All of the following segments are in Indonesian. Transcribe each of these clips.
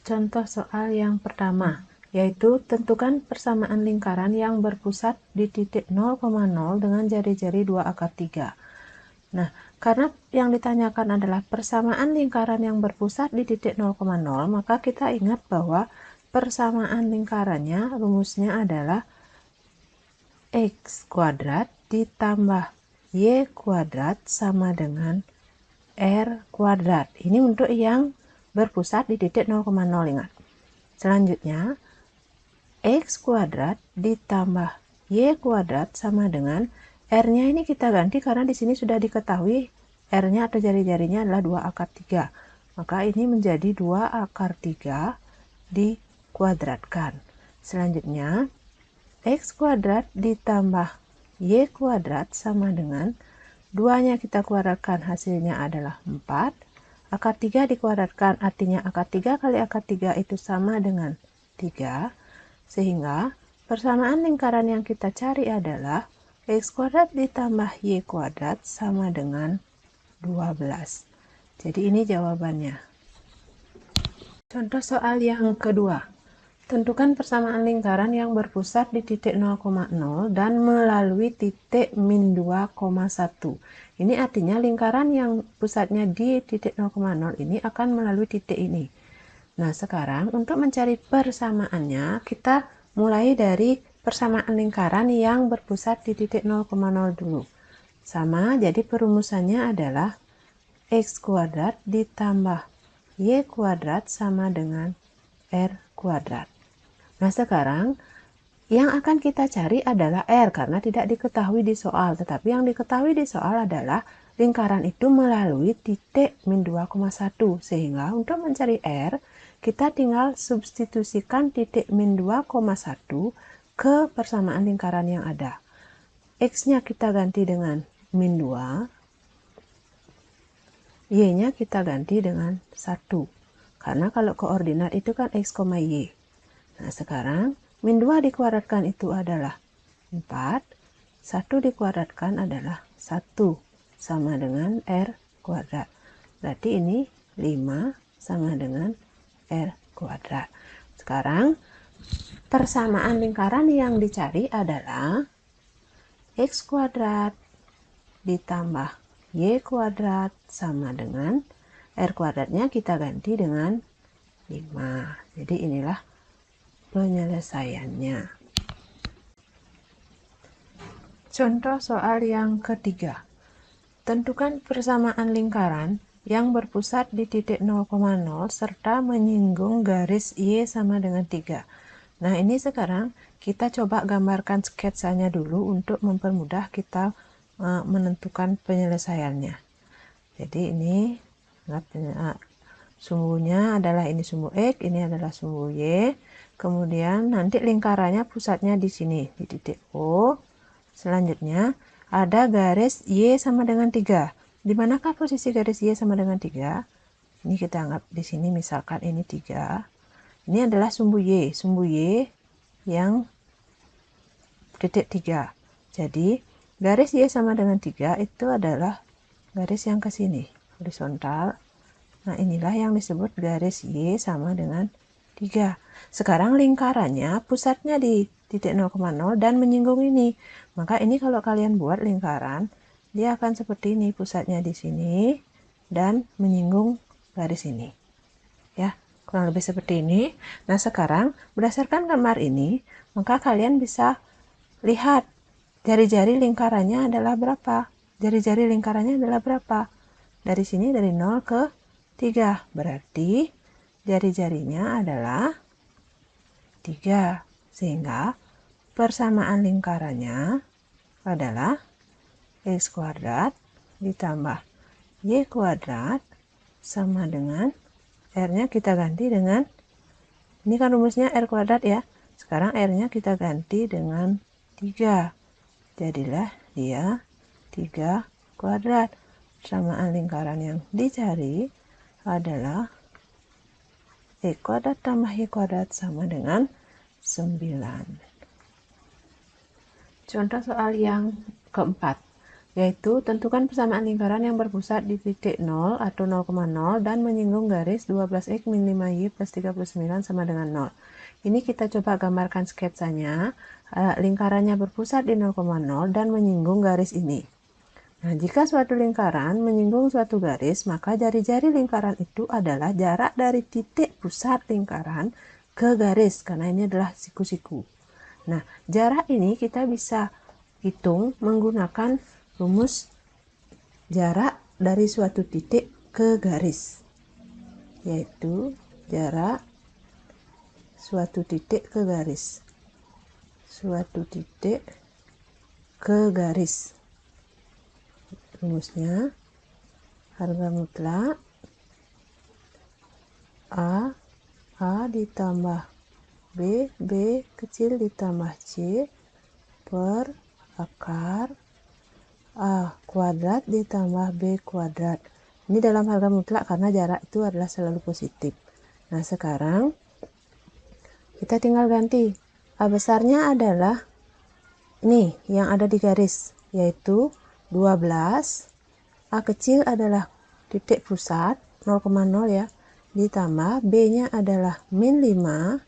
Contoh soal yang pertama, yaitu tentukan persamaan lingkaran yang berpusat di titik 0,0 dengan jari-jari 2 akar 3. Nah, karena yang ditanyakan adalah persamaan lingkaran yang berpusat di titik 0,0, maka kita ingat bahwa persamaan lingkarannya rumusnya adalah X kuadrat ditambah Y kuadrat sama dengan R kuadrat. Ini untuk yang berpusat di titik 0,0, ingat. Selanjutnya, X kuadrat ditambah Y kuadrat sama dengan R-nya ini kita ganti karena di sini sudah diketahui R-nya atau jari-jarinya adalah 2 akar 3. Maka ini menjadi 2 akar 3 dikuadratkan. Selanjutnya, X kuadrat ditambah Y kuadrat sama dengan 2-nya kita kuadratkan, hasilnya adalah 4. Akar 3 dikuadratkan, artinya akar 3 kali akar 3 itu sama dengan 3. Sehingga persamaan lingkaran yang kita cari adalah X kuadrat ditambah Y kuadrat sama dengan 12. Jadi ini jawabannya. Contoh soal yang kedua. Tentukan persamaan lingkaran yang berpusat di titik 0,0 dan melalui titik min 2,1. Ini artinya lingkaran yang pusatnya di titik 0,0 ini akan melalui titik ini. Nah, sekarang untuk mencari persamaannya, kita mulai dari persamaan lingkaran yang berpusat di titik 0,0 dulu. Sama, jadi perumusannya adalah X kuadrat ditambah Y kuadrat sama dengan R kuadrat. Nah, sekarang yang akan kita cari adalah R karena tidak diketahui di soal. Tetapi yang diketahui di soal adalah lingkaran itu melalui titik min 2,1. Sehingga untuk mencari R, kita tinggal substitusikan titik min 2,1 ke persamaan lingkaran yang ada. X-nya kita ganti dengan min 2. Y-nya kita ganti dengan 1. Karena kalau koordinat itu kan X, Y. Nah, sekarang min 2 dikuadratkan itu adalah 4, 1 dikuadratkan adalah 1, sama dengan R kuadrat. Berarti ini 5 sama dengan R kuadrat. Sekarang, persamaan lingkaran yang dicari adalah X kuadrat ditambah Y kuadrat sama dengan R kuadratnya kita ganti dengan 5. Jadi inilah penyelesaiannya. Contoh soal yang ketiga. Tentukan persamaan lingkaran yang berpusat di titik 0,0 serta menyinggung garis Y sama dengan 3. Nah, ini sekarang kita coba gambarkan sketsanya dulu untuk mempermudah kita menentukan penyelesaiannya. Jadi ini sumbunya adalah ini sumbu X, ini adalah sumbu Y. Kemudian nanti lingkarannya pusatnya di sini, di titik O. Selanjutnya ada garis Y sama dengan 3. Di manakah posisi garis Y sama dengan 3? Ini kita anggap di sini misalkan ini 3. Ini adalah sumbu Y yang titik 3. Jadi garis Y sama dengan 3 itu adalah garis yang ke sini, horizontal. Nah, inilah yang disebut garis Y sama dengan 3. Sekarang lingkarannya pusatnya di titik 0,0 dan menyinggung ini. Maka ini kalau kalian buat lingkaran, dia akan seperti ini, pusatnya di sini dan menyinggung garis ini. Ya, kurang lebih seperti ini. Nah, sekarang berdasarkan gambar ini, maka kalian bisa lihat jari-jari lingkarannya adalah berapa. Jari-jari lingkarannya adalah berapa? Dari sini dari 0 ke 3. Berarti jari-jarinya adalah 3. Sehingga persamaan lingkarannya adalah X kuadrat ditambah Y kuadrat sama dengan R-nya kita ganti dengan, ini kan rumusnya R kuadrat ya. Sekarang R-nya kita ganti dengan 3. Jadilah dia 3 kuadrat. Persamaan lingkaran yang dicari adalah X kuadrat tambah Y kuadrat sama dengan 9. Contoh soal yang keempat. yaitu tentukan persamaan lingkaran yang berpusat di titik 0 atau 0,0 dan menyinggung garis 12x min 5y plus 39 sama dengan 0. Ini kita coba gambarkan sketsanya. Lingkarannya berpusat di 0,0 dan menyinggung garis ini. Nah, jika suatu lingkaran menyinggung suatu garis, maka jari-jari lingkaran itu adalah jarak dari titik pusat lingkaran ke garis, karena ini adalah siku-siku. Nah, jarak ini kita bisa hitung menggunakan rumus jarak dari suatu titik ke garis, yaitu jarak suatu titik ke garis. Suatu titik ke garis. Rumusnya harga mutlak A ditambah B kecil ditambah C per akar A kuadrat ditambah B kuadrat. Ini dalam harga mutlak karena jarak itu adalah selalu positif. Nah, sekarang kita tinggal ganti. A besarnya adalah nih yang ada di garis, yaitu 12. A kecil adalah titik pusat 0,0 ya, ditambah B-nya adalah min 5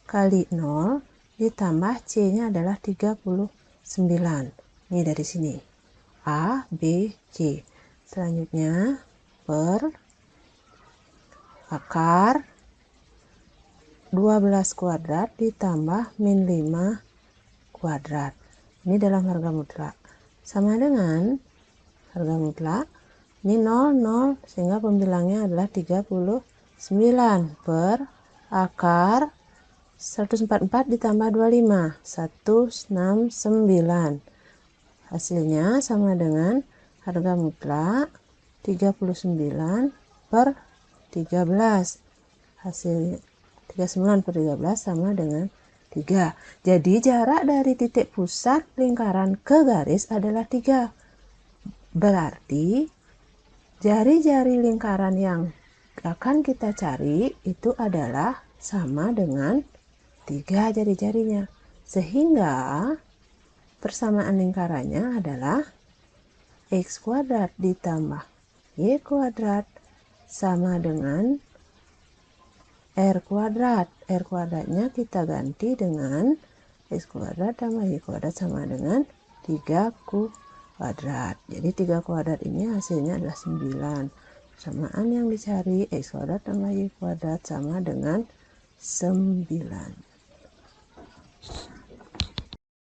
kali 0 ditambah C-nya adalah 39. Ini dari sini. A, B, C. Selanjutnya per akar 12 kuadrat ditambah min 5 kuadrat. Ini dalam harga mutlak. Sama dengan harga mutlak. Ini 0, sehingga pembilangnya adalah 39 per akar 144 ditambah 25, 169. Hasilnya sama dengan harga mutlak 39 per 13. Hasil 39 per 13 sama dengan 3. Jadi jarak dari titik pusat lingkaran ke garis adalah 3. Berarti jari-jari lingkaran yang akan kita cari itu adalah sama dengan 3 jari-jarinya. Sehingga persamaan lingkarannya adalah x kuadrat ditambah y kuadrat sama dengan r kuadrat. R kuadratnya kita ganti dengan x kuadrat tambah y kuadrat sama dengan 3 kuadrat. Jadi 3 kuadrat ini hasilnya adalah 9. Persamaan yang dicari x kuadrat tambah y kuadrat sama dengan 9.